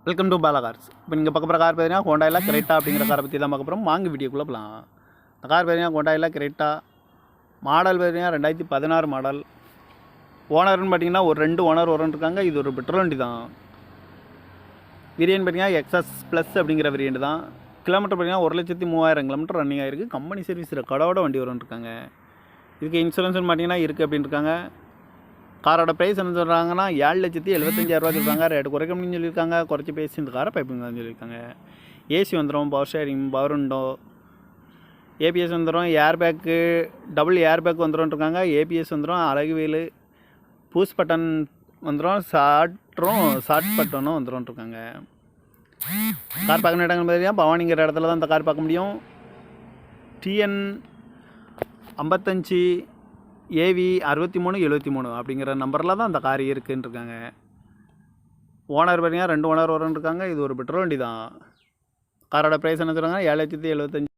Welcome to Bala cars. இப்போ நீங்கள் பார்க்க போகிற கார் பார்த்தீங்கன்னா ஹோண்டாயில் கிரெட்டா அப்படிங்கிற காரை பற்றி தான் பார்க்க போகிறோம். வாங்க வீடியோக்குள்ளே போகலாம். இந்த கார் பார்த்தீங்கன்னா ஹோண்டாயில் கிரெட்டா மாடல் பார்த்தீங்கன்னா 2016 மாடல். ஓனர்னு பார்த்தீங்கன்னா ஒரு 2 ஓனர் இருக்காங்க. இது ஒரு பெட்ரோல் வண்டி தான். வேரியன்ட் பார்த்தீங்கன்னா எக்ஸஸ் ப்ளஸ் அப்படிங்கிற வேரியன்ட் தான். கிலோமீட்டர் பார்த்தீங்கன்னா 1,30,000 கிலோமீட்டர் ரன்னிங் ஆகிருக்கு. கம்பெனி சர்வீஸ் ரெக்கார்டோட வண்டி இருக்காங்க. இதுக்கு இன்சூரன்ஸ்னு பார்த்தீங்கன்னா இருக்குது அப்படின்னு இருக்காங்க. காரோட ப்ரைஸ் என்ன சொல்கிறாங்கன்னா 7,75,000 சொல்கிறாங்க. ரேட்டு குறைக்க முடியும்னு சொல்லியிருக்காங்க. குறைச்சி பேசி இந்த காரை பைப்புங்கன்னு சொல்லியிருக்காங்க. ஏசி வந்துடும், power steering, power window, ABS வந்துடும், air bag, double air bag வந்துடும் இருக்காங்க. ஏபிஎஸ் வந்துடும், அழகு வீலு, பூஸ் பட்டன் வந்துடும், ஷார்ட் பட்டனும் வந்துடும் இருக்காங்க. கார் பார்க்கணும் இடங்கள் பார்த்தீங்கன்னா பவானிங்கிற இடத்துல தான் இந்த கார் பார்க்க முடியும். TN 55 AV 6373 அப்படிங்கிற நம்பரில் தான் அந்த கார் இருக்குன்னு இருக்காங்க. ஓனர் பார்த்தீங்கன்னா 2 ஓனர் இருக்காங்க. இது ஒரு பெட்ரோல் வண்டி தான். காரோட ப்ரைஸ் என்ன சொல்கிறாங்க 7,75,000.